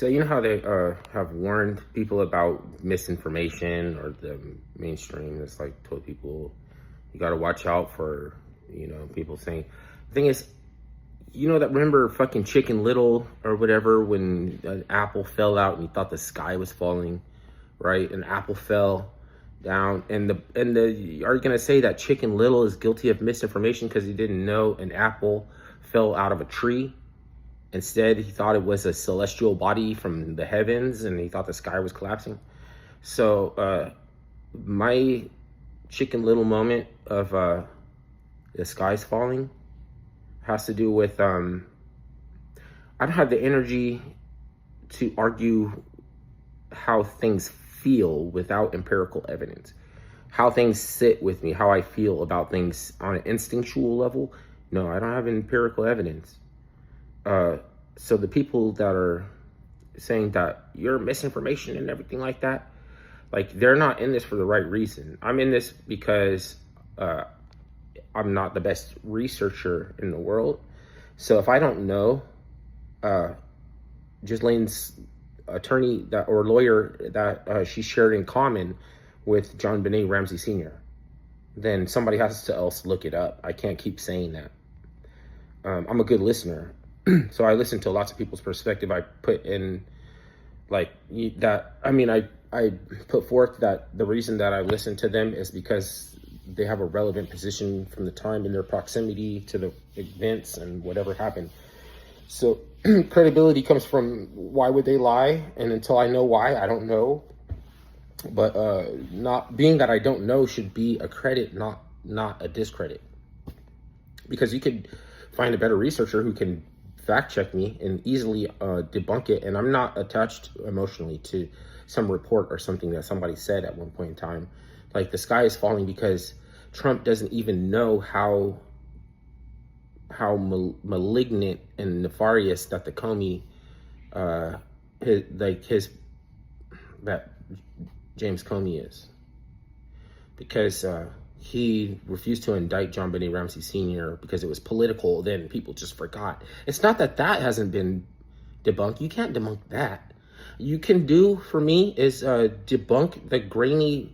So you know how they have warned people about misinformation, or the mainstream has like told people you got to watch out for, people saying. The thing is, remember fucking Chicken Little or whatever, when an apple fell out and you thought the sky was falling, right? An apple fell down, and the are you gonna say that Chicken Little is guilty of misinformation because he didn't know an apple fell out of a tree? Instead, he thought it was a celestial body from the heavens, and he thought the sky was collapsing. So my Chicken Little moment of the sky's falling has to do with I don't have the energy to argue how things feel without empirical evidence. How things sit with me, how I feel about things on an instinctual level. No, I don't have empirical evidence. So the people that are saying that you're misinformation and everything like that, like, they're not in this for the right reason. I'm in this because I'm not the best researcher in the world. So if I don't know Ghislaine's attorney that or lawyer that she shared in common with John Benet Ramsey Sr., then somebody has to else look it up. I can't keep saying that. I'm a good listener. So I listen to lots of people's perspective. I put in that. I mean, I put forth that the reason that I listen to them is because they have a relevant position from the time in their proximity to the events and whatever happened. So credibility comes from why would they lie? And until I know why, I don't know. But not being that I don't know should be a credit, not a discredit. Because you could find a better researcher who can fact check me and easily debunk it, and I'm not attached emotionally to some report or something that somebody said at one point in time. Like, the sky is falling because Trump doesn't even know how malignant and nefarious that the Comey that James Comey is, because he refused to indict John Benet Ramsey Sr. because it was political. Then people just forgot. It's not that hasn't been debunked. You can't debunk that. You can do, for me, is debunk the grainy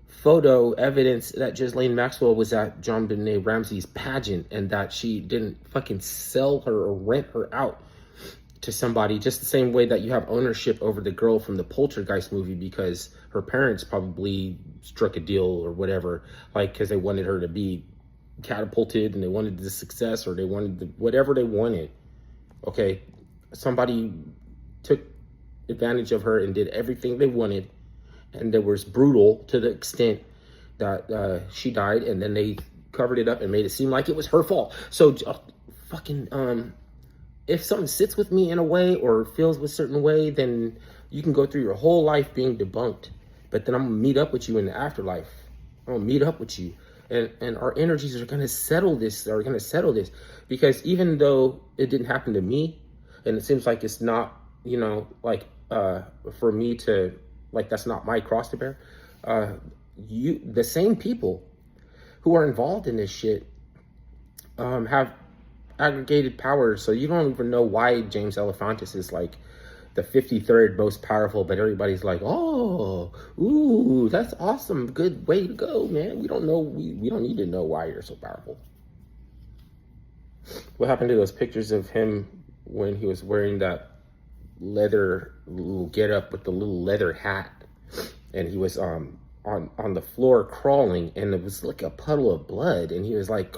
photo evidence that Ghislaine Maxwell was at John Benet Ramsey's pageant, and that she didn't fucking sell her or rent her out to somebody, just the same way that you have ownership over the girl from the Poltergeist movie because her parents probably struck a deal or whatever, like, because they wanted her to be catapulted and they wanted the success, or they wanted whatever they wanted. Okay, somebody took advantage of her and did everything they wanted, and it was brutal to the extent that she died, and then they covered it up and made it seem like it was her fault. So if something sits with me in a way or feels a certain way, then you can go through your whole life being debunked. But then I'm going to meet up with you in the afterlife. I'm going to meet up with you. And our energies are going to settle this. They're going to settle this. Because even though it didn't happen to me, and it seems like it's not, for me to, that's not my cross to bear. The same people who are involved in this shit have aggregated power, so you don't even know why James Alefantis is like the 53rd most powerful, but everybody's like, oh, ooh, that's awesome, good way to go, man. We don't know, we don't need to know why you're so powerful. What happened to those pictures of him when he was wearing that leather little get up with the little leather hat, and he was on the floor crawling, and it was like a puddle of blood, and he was like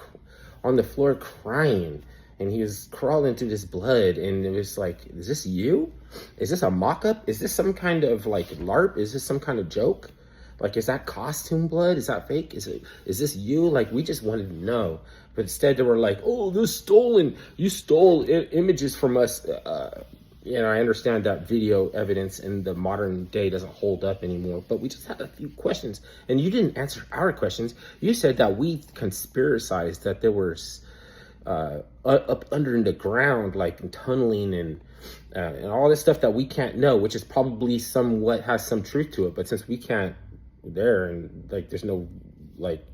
on the floor crying, and he was crawling through this blood, and it was like, is this you? Is this a mock-up? Is this some kind of like LARP? Is this some kind of joke? Like, is that costume blood? Is that fake? Is this you? Like, we just wanted to know. But instead they were like, oh, this stolen. You stole images from us. I understand that video evidence in the modern day doesn't hold up anymore, but we just had a few questions, and you didn't answer our questions. You said that we conspiracized, that there was up under the ground, like tunneling and all this stuff that we can't know, which is probably somewhat has some truth to it. But since we can't there, and like there's no, like,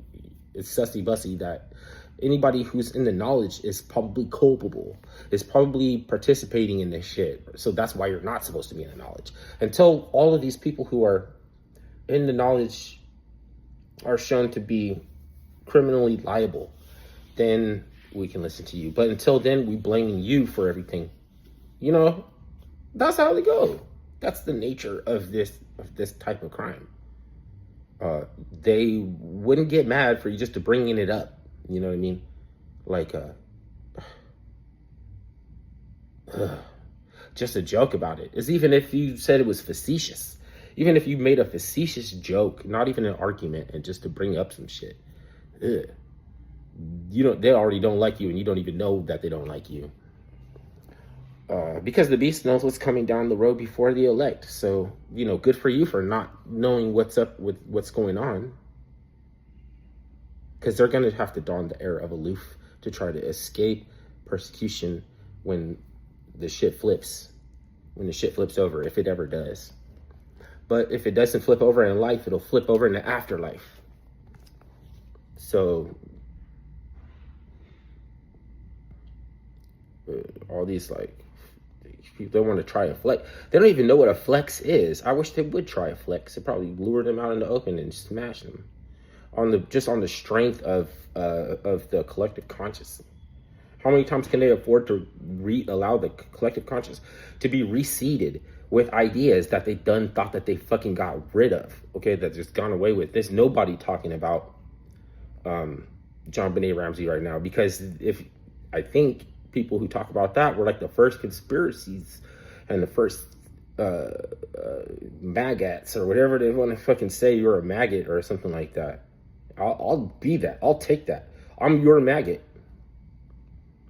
it's sussy bussy that Anybody who's in the knowledge is probably culpable, is probably participating in this shit. So that's why you're not supposed to be in the knowledge. Until all of these people who are in the knowledge are shown to be criminally liable, then we can listen to you. But until then, we blame you for everything. You know, that's how they go. That's the nature of this type of crime. They wouldn't get mad for you just to bringing it up. You know what I mean? Like, just a joke about it. It's even if you said it was facetious. Even if you made a facetious joke, not even an argument, and just to bring up some shit. Ugh. They already don't like you, and you don't even know that they don't like you. Because the beast knows what's coming down the road before the elect. So, good for you for not knowing what's up with what's going on. Because they're going to have to don the air of aloof to try to escape persecution when the shit flips. When the shit flips over, if it ever does. But if it doesn't flip over in life, it'll flip over in the afterlife. So, all these, people don't want to try a flex. They don't even know what a flex is. I wish they would try a flex. It probably lure them out in the open and smash them. On the strength of the collective consciousness. How many times can they afford to allow the collective conscious to be reseeded with ideas that they thought that they fucking got rid of? Okay, that just gone away with. There's nobody talking about John Benet Ramsey right now, because I think people who talk about that were like the first conspiracies and the first maggots or whatever they want to fucking say. You're a maggot or something like that. I'll be that. I'll take that. I'm your maggot.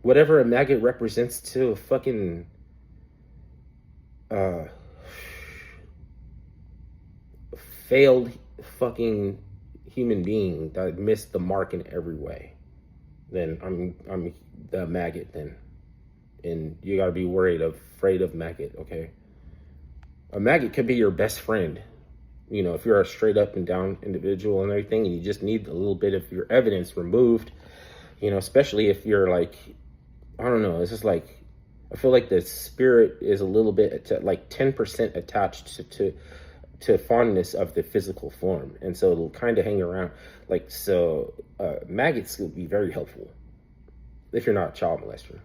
Whatever a maggot represents to a fucking failed fucking human being that missed the mark in every way, then I'm the maggot then. And you gotta be afraid of maggot, okay? A maggot could be your best friend. If you're a straight up and down individual and everything, and you just need a little bit of your evidence removed, especially if you're like, I don't know, it's just like, I feel like the spirit is a little bit, like 10% attached to fondness of the physical form. And so it'll kind of hang around. Maggots will be very helpful if you're not a child molester.